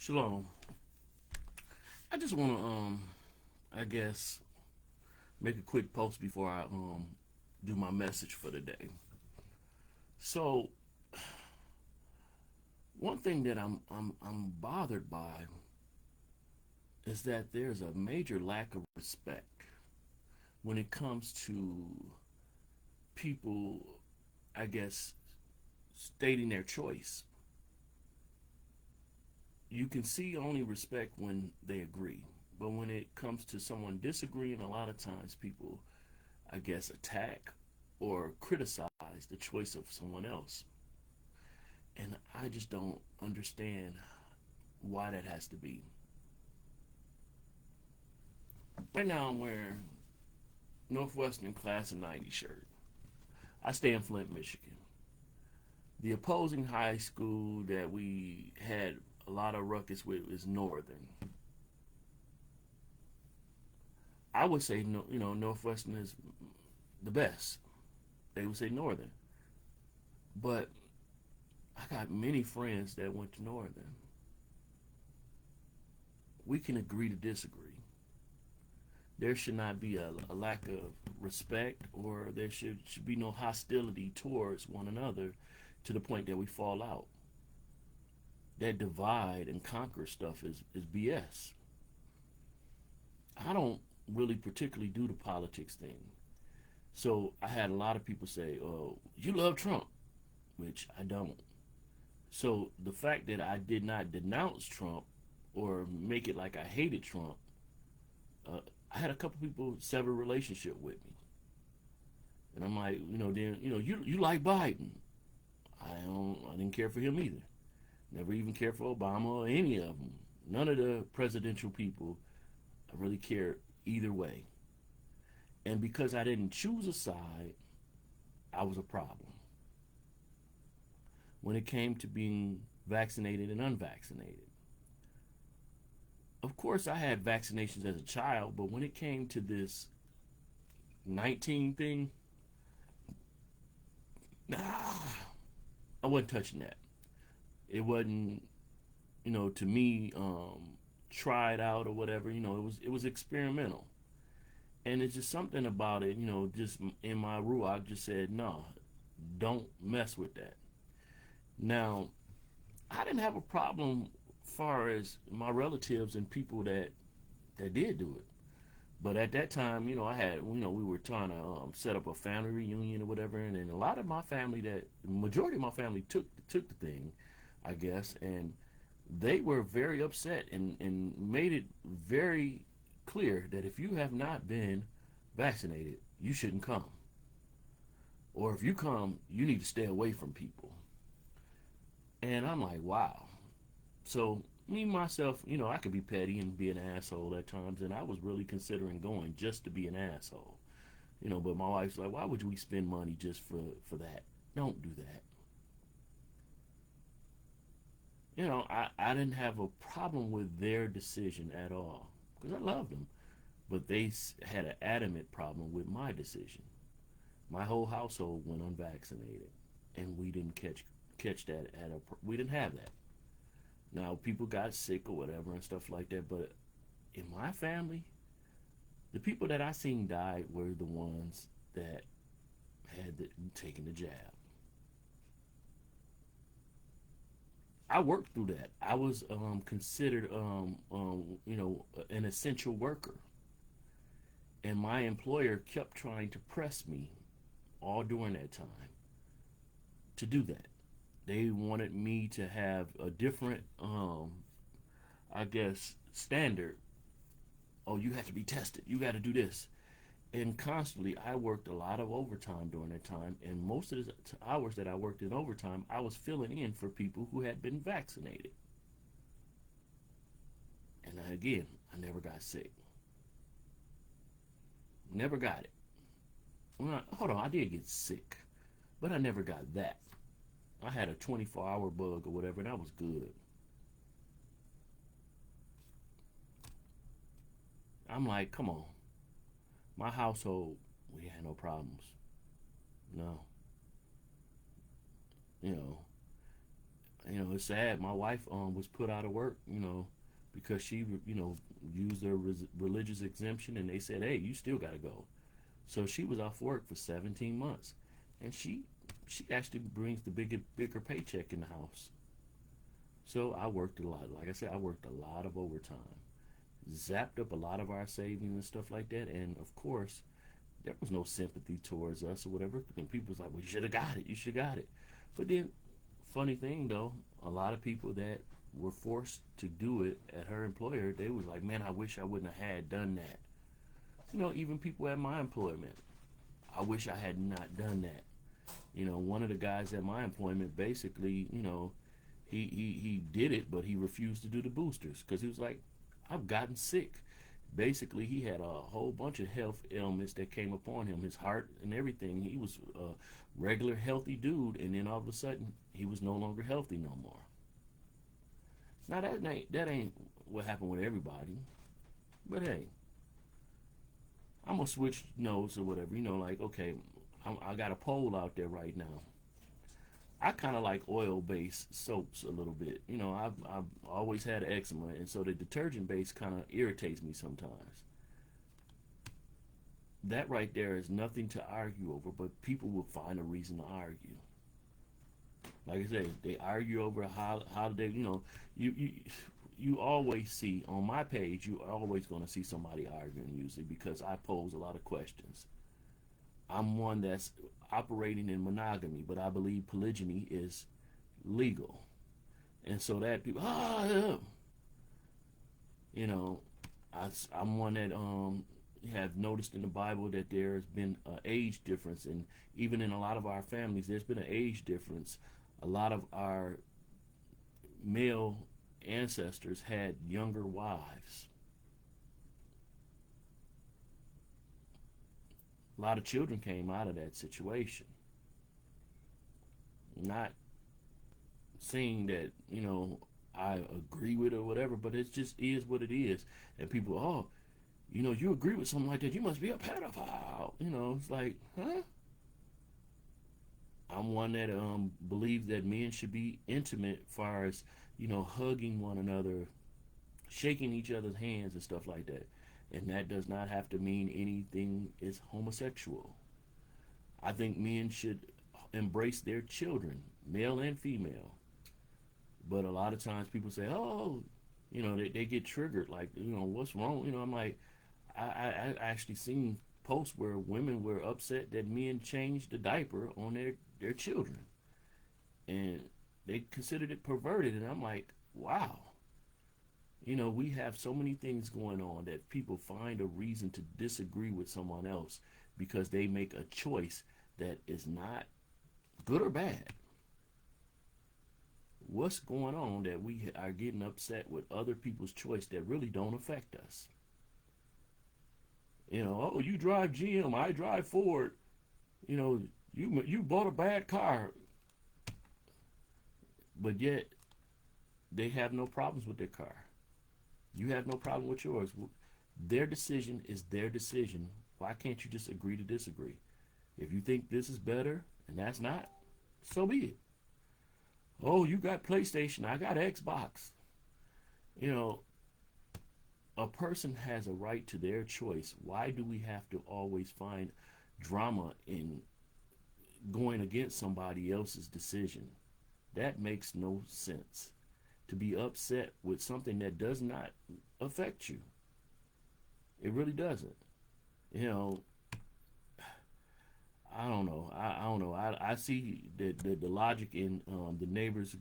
Shalom. I just want to, I guess, make a quick post before I do my message for the day. So, one thing that I'm bothered by is that there's a major lack of respect when it comes to people, I guess, stating their choice. You can see only respect when they agree. But when it comes to someone disagreeing, a lot of times people, I guess, attack or criticize the choice of someone else. And I just don't understand why that has to be. Right now, I'm wearing Northwestern Class of '90 shirt. I stay in Flint, Michigan. The opposing high school that we had a lot of ruckus with is Northern. I would say, Northwestern is the best. They would say Northern. But I got many friends that went to Northern. We can agree to disagree. There should not be a lack of respect, or there should be no hostility towards one another to the point that we fall out. That divide and conquer stuff is BS. I don't really particularly do the politics thing. So I had a lot of people say, "Oh, you love Trump," which I don't. So the fact that I did not denounce Trump or make it like I hated Trump, I had a couple people sever relationship with me, and I'm like, then you like Biden. I didn't care for him either. Never even cared for Obama or any of them. None of the presidential people I really cared either way. And because I didn't choose a side, I was a problem. When it came to being vaccinated and unvaccinated, of course, I had vaccinations as a child, but when it came to this 19 thing, nah, I wasn't touching that. It wasn't, to me, try it out or whatever. It was experimental, and it's just something about it. Just in my ruach, just said no, don't mess with that. Now, I didn't have a problem far as my relatives and people that did do it. But at that time, I had, we were trying to set up a family reunion or whatever, and then a lot of my family, that majority of my family took the thing, I guess, and they were very upset and made it very clear that if you have not been vaccinated, you shouldn't come, or if you come, you need to stay away from people. And I'm like, wow. So me myself, I could be petty and be an asshole at times, and I was really considering going just to be an asshole. But my wife's like, why would we spend money just for that? Don't do that. I didn't have a problem with their decision at all because I loved them, but they had an adamant problem with my decision. My whole household went unvaccinated, and we didn't catch that we didn't have that. Now people got sick or whatever and stuff like that, but in my family, the people that I seen die were the ones that taken the jab. I worked through that. I was considered, an essential worker, and my employer kept trying to press me all during that time to do that. They wanted me to have a different, I guess, standard. Oh, you have to be tested. You got to do this. And constantly, I worked a lot of overtime during that time, and most of the hours that I worked in overtime, I was filling in for people who had been vaccinated. And again, I never got sick. Never got it. Hold on, I did get sick, but I never got that. I had a 24-hour bug or whatever, and that was good. I'm like, come on. My household, we had no problems. No. You know, It's sad. My wife was put out of work, because she, used their religious exemption, and they said, "Hey, you still got to go." So she was off work for 17 months, and she actually brings the bigger paycheck in the house. So I worked a lot. Like I said, I worked a lot of overtime, zapped up a lot of our savings and stuff like that. And of course, there was no sympathy towards us or whatever. And people was like, "Well, you should have got it. You should have got it." But then, funny thing though, a lot of people that were forced to do it at her employer, they was like, "Man, I wish I wouldn't have had done that." Even people at my employment, I wish I had not done that. One of the guys at my employment basically, he did it, but he refused to do the boosters because he was like, "I've gotten sick." Basically, he had a whole bunch of health ailments that came upon him, his heart and everything. He was a regular healthy dude, and then all of a sudden, he was no longer healthy no more. Now that ain't what happened with everybody, but hey, I'm gonna switch notes or whatever. Like, okay, I got a poll out there right now. I kind of like oil-based soaps a little bit. I've always had eczema, and so the detergent base kind of irritates me sometimes. That right there is nothing to argue over, but people will find a reason to argue. Like I said, they argue over how they, you always see on my page. You are always going to see somebody arguing usually because I pose a lot of questions. I'm one that's operating in monogamy, but I believe polygyny is legal. And so that people, you know, I'm one that have noticed in the Bible that there's been an age difference, and even in a lot of our families, there's been an age difference. A lot of our male ancestors had younger wives. A lot of children came out of that situation. Not saying that, I agree with it or whatever, but it just is what it is. And people, oh, you agree with something like that, you must be a pedophile. It's like, huh? I'm one that believes that men should be intimate as far as, hugging one another, shaking each other's hands and stuff like that. And that does not have to mean anything is homosexual. I think men should embrace their children, male and female. But a lot of times people say, oh, they get triggered. Like, what's wrong? I'm like, I actually seen posts where women were upset that men changed the diaper on their children. And they considered it perverted. And I'm like, wow. We have so many things going on that people find a reason to disagree with someone else because they make a choice that is not good or bad. What's going on that we are getting upset with other people's choice that really don't affect us? Oh, you drive GM, I drive Ford. You bought a bad car, but yet they have no problems with their car. You have no problem with yours. Their decision is their decision. Why can't you just agree to disagree? If you think this is better and that's not, so be it. Oh, you got PlayStation, I got Xbox. You know, a person has a right to their choice. Why do we have to always find drama in going against somebody else's decision? That makes no sense. To be upset with something that does not affect you. It really doesn't. You know, I don't know. I don't know. I see the logic in the neighbors,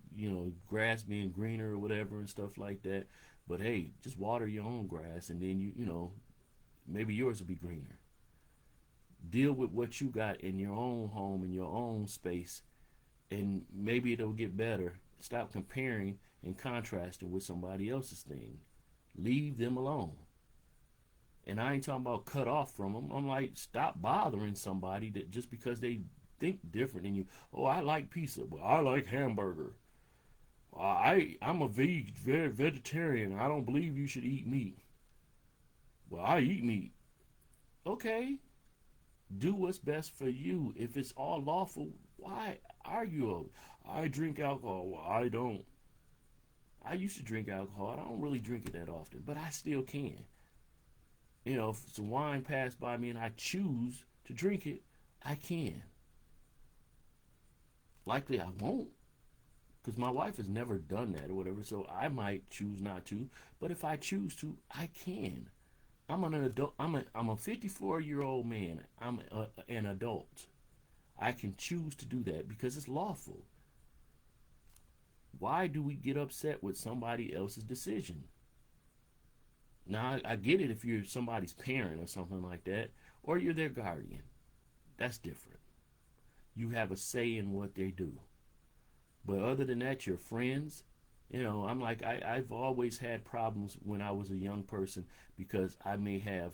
grass being greener or whatever and stuff like that. But hey, just water your own grass and then maybe yours will be greener. Deal with what you got in your own home, in your own space, and maybe it'll get better. Stop comparing and contrasting with somebody else's thing. Leave them alone. And I ain't talking about cut off from them. I'm like, stop bothering somebody that just because they think different than you. Oh, I like pizza, but I like hamburger. I'm a vegetarian. I don't believe you should eat meat. Well, I eat meat. Okay, do what's best for you. If it's all lawful, why? argue over. I drink alcohol. Well, I don't. I used to drink alcohol. I don't really drink it that often, but I still can. If some wine passed by me and I choose to drink it, I can. Likely I won't, because my wife has never done that or whatever, so I might choose not to. But if I choose to, I can. I'm an adult. I'm a 54-year-old man. An adult. I can choose to do that because it's lawful. Why do we get upset with somebody else's decision? Now, I get it if you're somebody's parent or something like that, or you're their guardian. That's different. You have a say in what they do. But other than that, your friends, I'm like, I've always had problems when I was a young person because I may have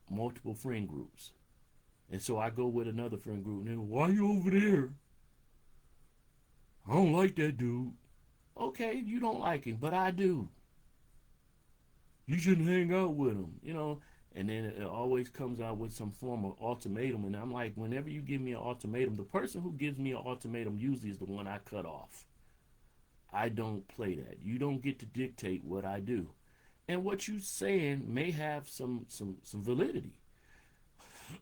multiple friend groups. And so I go with another friend group, and then, why are you over there? I don't like that dude. Okay, you don't like him, but I do. You shouldn't hang out with him. And then it always comes out with some form of ultimatum. And I'm like, whenever you give me an ultimatum, the person who gives me an ultimatum usually is the one I cut off. I don't play that. You don't get to dictate what I do. And what you saying may have some validity.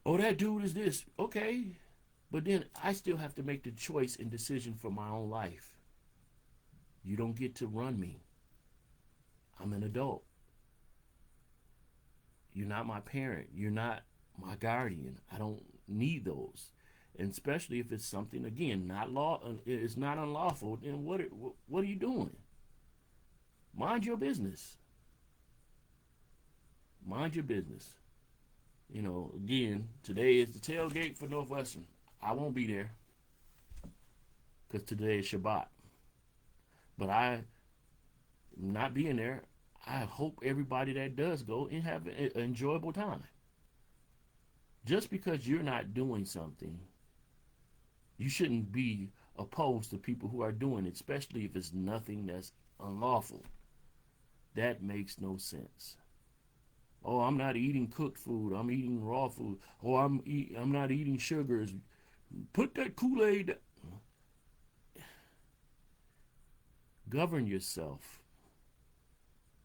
Oh, that dude is this. Okay. But then I still have to make the choice and decision for my own life. You don't get to run me. I'm an adult. You're not my parent. You're not my guardian. I don't need those. And especially if it's something, again, not law, it's not unlawful, then what are you doing? Mind your business. Mind your business. Again, today is the tailgate for Northwestern. I won't be there because today is Shabbat. But I, not being there, I hope everybody that does go and have an enjoyable time. Just because you're not doing something, you shouldn't be opposed to people who are doing it, especially if it's nothing that's unlawful. That makes no sense. Oh, I'm not eating cooked food. I'm eating raw food. Oh, I'm not eating sugars. Put that Kool-Aid. Govern yourself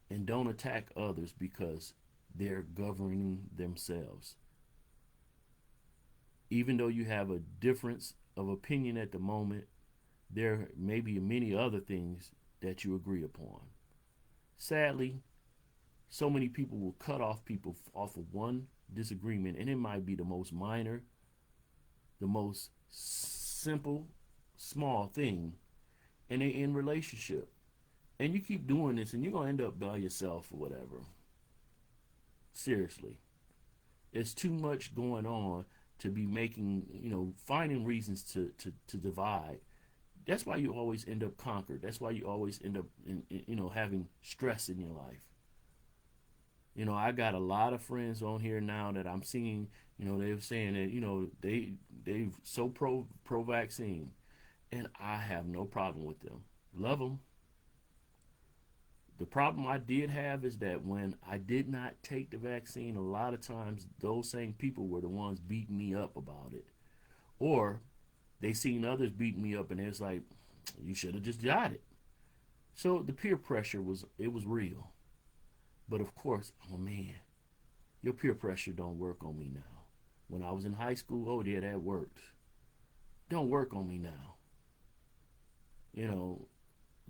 and don't attack others because they're governing themselves. Even though you have a difference of opinion at the moment, there may be many other things that you agree upon. Sadly, so many people will cut off people off of one disagreement, and it might be the most minor, the most simple, small thing, and they in relationship. And you keep doing this, and you're going to end up by yourself or whatever. Seriously. It's too much going on to be making, finding reasons to divide. That's why you always end up conquered. That's why you always end up, having stress in your life. I got a lot of friends on here now that I'm seeing, they're saying that, they so pro vaccine, and I have no problem with them. Love them. The problem I did have is that when I did not take the vaccine, a lot of times those same people were the ones beating me up about it. Or they seen others beating me up and it's like, you should have just got it. So the peer pressure was real. But of course, oh man, your peer pressure don't work on me now. When I was in high school, oh yeah, that worked. Don't work on me now.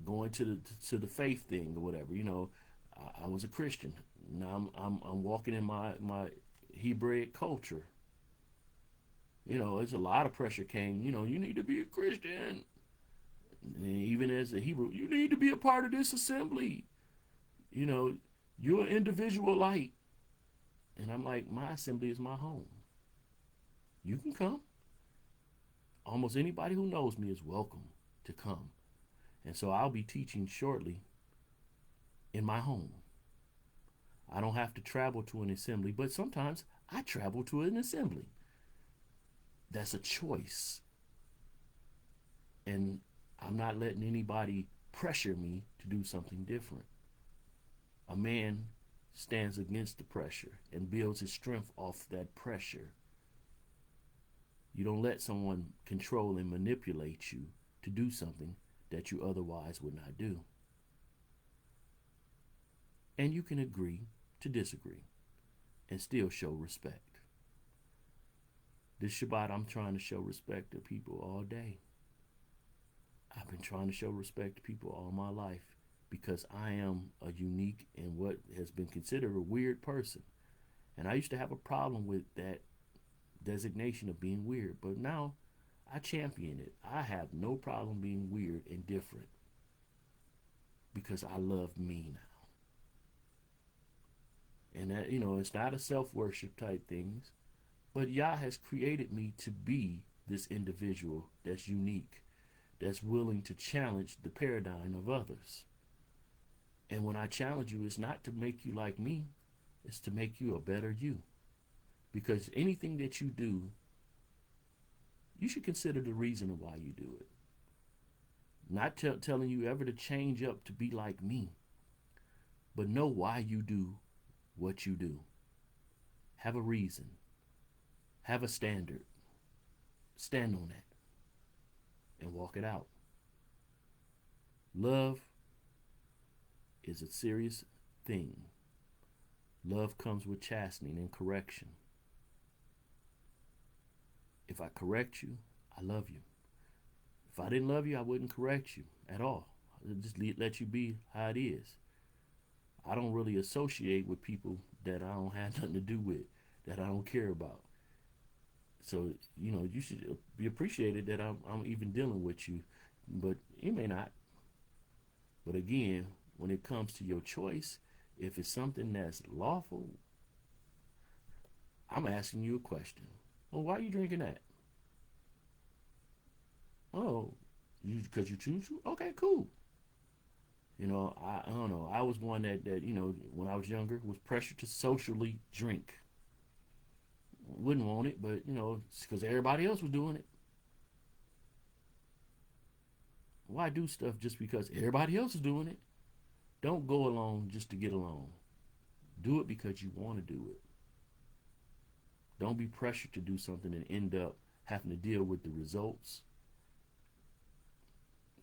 Going to the faith thing or whatever. I was a Christian. Now I'm walking in my Hebraic culture. There's a lot of pressure came. You need to be a Christian. And even as a Hebrew, you need to be a part of this assembly. You're an individual light. And I'm like, my assembly is my home. You can come. Almost anybody who knows me is welcome to come. And so I'll be teaching shortly in my home. I don't have to travel to an assembly, but sometimes I travel to an assembly. That's a choice. And I'm not letting anybody pressure me to do something different. A man stands against the pressure and builds his strength off that pressure. You don't let someone control and manipulate you to do something that you otherwise would not do. And you can agree to disagree and still show respect. This Shabbat, I'm trying to show respect to people all day. I've been trying to show respect to people all my life because I am a unique and what has been considered a weird person. And I used to have a problem with that designation of being weird, but now I champion it. I have no problem being weird and different because I love me now. And that, it's not a self worship type things, but Yah has created me to be this individual that's unique, that's willing to challenge the paradigm of others. And when I challenge you, it's not to make you like me, it's to make you a better you. Because anything that you do, you should consider the reason of why you do it. Not telling you ever to change up to be like me, but know why you do what you do. Have a reason. Have a standard. Stand on that and walk it out. Love is a serious thing. Love comes with chastening and correction. If I correct you, I love you. If I didn't love you, I wouldn't correct you at all. I'd just let you be how it is. I don't really associate with people that I don't have nothing to do with, that I don't care about. So, you should be appreciated that I'm even dealing with you, but you may not. But again, when it comes to your choice, if it's something that's lawful, I'm asking you a question. Well, why are you drinking that? Oh, because you choose to? Okay, cool. I don't know. I was one that when I was younger, was pressured to socially drink. Wouldn't want it, but, it's because everybody else was doing it. Why do stuff just because everybody else is doing it? Don't go along just to get along. Do it because you want to do it. Don't be pressured to do something and end up having to deal with the results.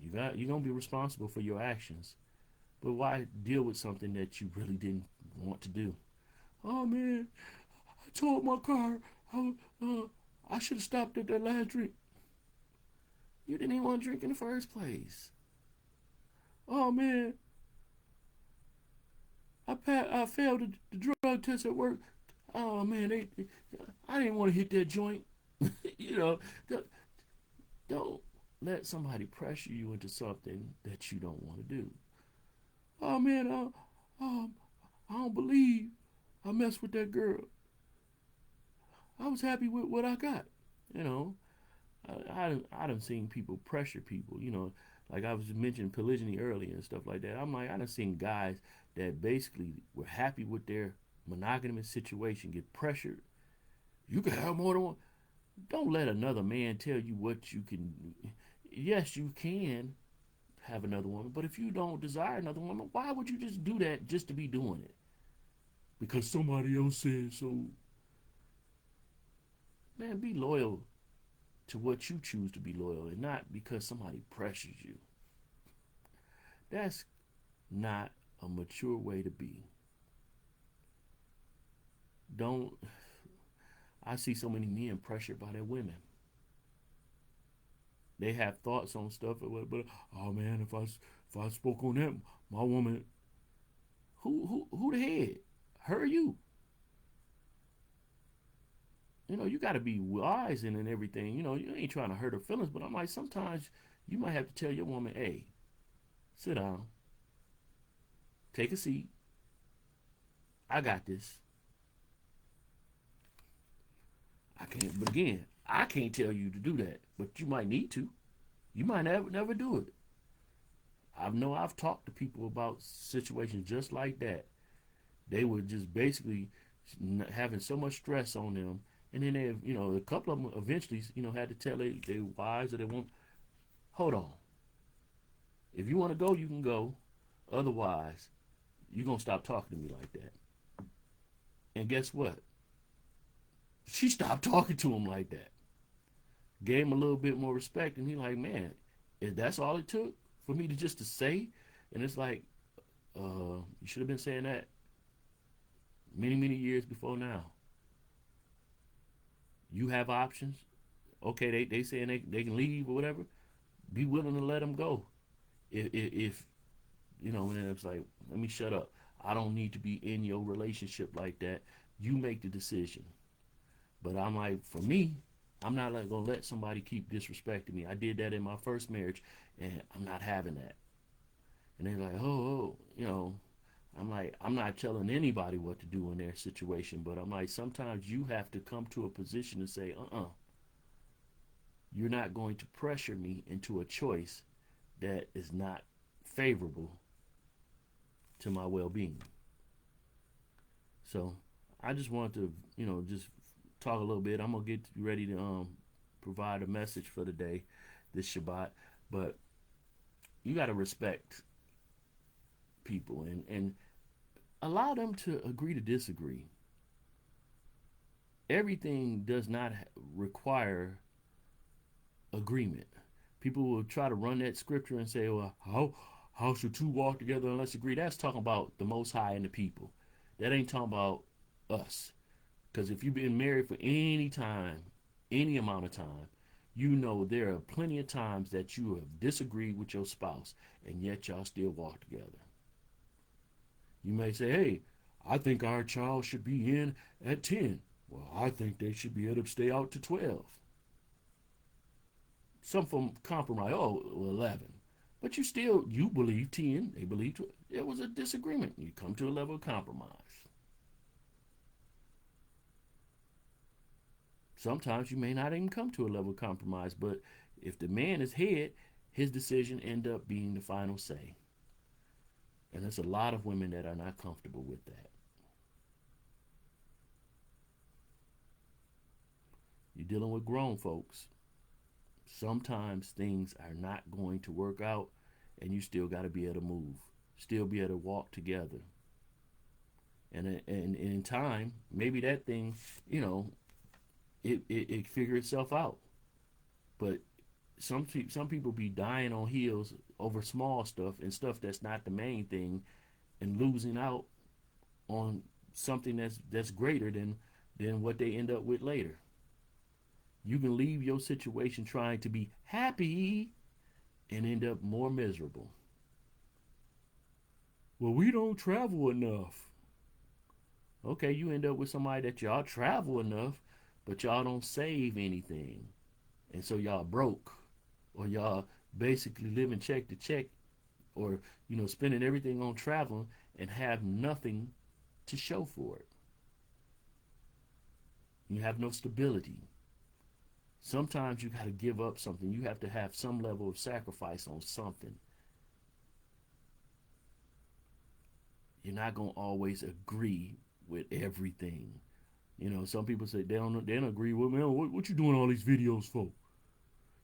You're gonna be responsible for your actions, but why deal with something that you really didn't want to do? Oh man, I told my car I should have stopped at that last drink. You didn't even want to drink in the first place. Oh man, I failed the drug test at work. Oh man, I didn't want to hit that joint. you know, don't let somebody pressure you into something that you don't want to do. Oh man, I don't believe I messed with that girl. I was happy with what I got. You know, I done seen people pressure people. Like I was mentioning polygyny earlier and stuff like that. I'm like, I done seen guys that basically were happy with their monogamous situation get pressured. You can have more than one. Don't let another man tell you what you can. Yes, you can have another woman, but if you don't desire another woman, why would you just do that just to be doing it? Because somebody else said so. Man, be loyal to what you choose to be loyal and not because somebody pressures you. That's not a mature way to be. Don't. I see so many men pressured by their women. They have thoughts on stuff, but oh man, if I spoke on that, my woman, who the head? Her or you? You got to be wise and everything. You ain't trying to hurt her feelings, but I'm like, sometimes you might have to tell your woman, hey, sit down, take a seat. I got this. I can't, but again, I can't tell you to do that, but you might need to. You might never do it. I've talked to people about situations just like that. They were just basically having so much stress on them, and then a couple of them eventually, had to tell their wives or they won't. Hold on. If you want to go, you can go. Otherwise, you're gonna stop talking to me like that. And guess what? She stopped talking to him like that. gave him a little bit more respect, and he like, man, if that's all it took for me to just to say, and it's like, you should have been saying that many years before now. You have options. Okay, they saying they can leave or whatever. Be willing to let them go. If you know, and it's like, let me shut up. I don't need to be in your relationship like that. You make the decision. But I'm like, for me, I'm not like gonna let somebody keep disrespecting me. I did that in my first marriage, and I'm not having that. And they're like, you know, I'm like, I'm not telling anybody what to do in their situation, but I'm like, sometimes you have to come to a position to say, you're not going to pressure me into a choice that is not favorable to my well-being. So I just wanted to, just talk a little bit. I'm gonna get ready to provide a message for the day, this Shabbat. But you got to respect people and allow them to agree to disagree. Everything does not require agreement. People will try to run that scripture and say, well, how should two walk together unless agree? That's talking about the Most High and the people. That ain't talking about us. Because if you've been married for any time, any amount of time, you know there are plenty of times that you have disagreed with your spouse, and yet y'all still walk together. You may say, hey, I think our child should be in at 10. Well, I think they should be able to stay out to 12. Some from compromise, 11. But you believe 10, they believe 12. It was a disagreement. You come to a level of compromise. Sometimes you may not even come to a level of compromise, but if the man is head, his decision end up being the final say. And there's a lot of women that are not comfortable with that. You're dealing with grown folks. Sometimes things are not going to work out, and you still got to be able to move, still be able to walk together. And in time, maybe that thing, it figure itself out. But some people be dying on heels over small stuff and stuff that's not the main thing, and losing out on something that's greater than what they end up with later. You can leave your situation trying to be happy and end up more miserable. Well, we don't travel enough. Okay, you end up with somebody that y'all travel enough, but y'all don't save anything. And so y'all broke, or y'all basically living check to check, or spending everything on traveling and have nothing to show for it. You have no stability. Sometimes you got to give up something. You have to have some level of sacrifice on something. You're not going to always agree with everything. Some people say they don't agree with me. What you doing all these videos for?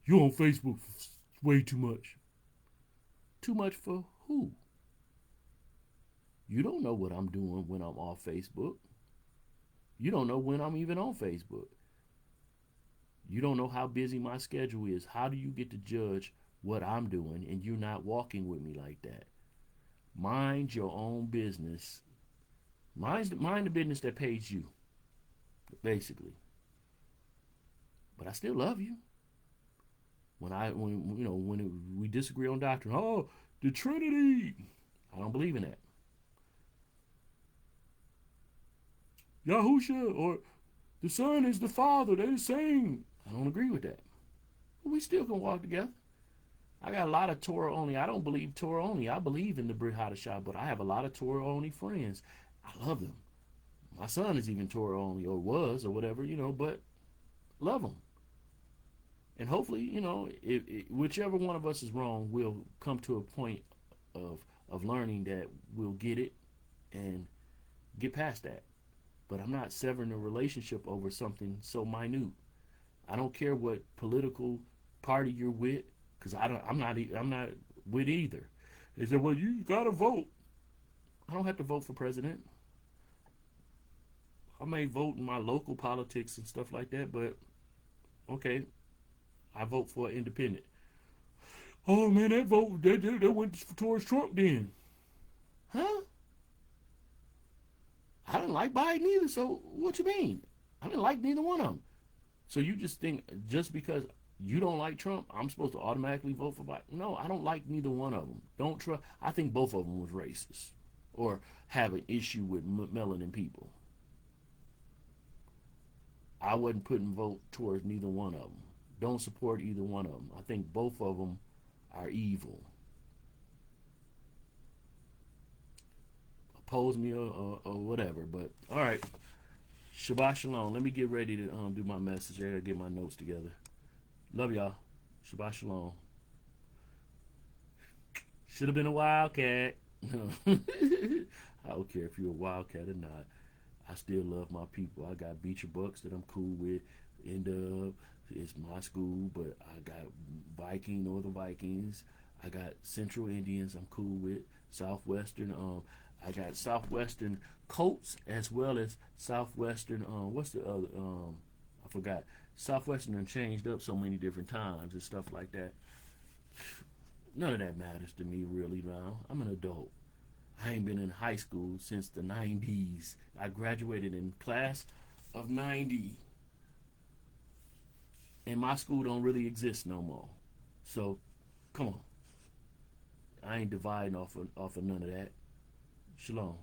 You on Facebook way too much. Too much for who? You don't know what I'm doing when I'm off Facebook. You don't know when I'm even on Facebook. You don't know how busy my schedule is. How do you get to judge what I'm doing and you're not walking with me like that? Mind your own business. Mind the business that pays you, basically. But I still love you. When we disagree on doctrine, the Trinity, I don't believe in that. Yahusha or the Son is the Father. They're the same. I don't agree with that. But we still can walk together. I got a lot of Torah only. I don't believe Torah only. I believe in the Brit Hadashah, but I have a lot of Torah only friends. I love them. My son is even Torah only, or was, or whatever, but love them. And hopefully, whichever one of us is wrong, we'll come to a point of learning that we'll get it and get past that. But I'm not severing a relationship over something so minute. I don't care what political party you're with, because I'm not with either. They said, well, you gotta vote. I don't have to vote for president. I may vote in my local politics and stuff like that, but okay, I vote for an independent. Oh man, that vote that went towards Trump then. Huh? I didn't like Biden either. So what you mean? I didn't like neither one of them. So you just think just because you don't like Trump, I'm supposed to automatically vote for Biden? No, I don't like neither one of them. Don't trust. I think both of them was racist or have an issue with melanin people. I wasn't putting vote towards neither one of them. Don't support either one of them. I think both of them are evil. Oppose me or whatever. But all right, Shabbat shalom. Let me get ready to do my message. I gotta get my notes together. Love y'all. Shabbat shalom. Should have been a wildcat. I don't care if you're a wildcat or not. I still love my people. I got Beecher Bucks that I'm cool with. End up, it's my school, but I got Northern Vikings. I got Central Indians I'm cool with. Southwestern, I got Southwestern Colts as well as Southwestern, what's the other, I forgot. Southwestern done changed up so many different times and stuff like that. None of that matters to me really now. I'm an adult. I ain't been in high school since the 90s. I graduated in class of 90. And my school don't really exist no more. So, come on. I ain't dividing off of none of that. Shalom.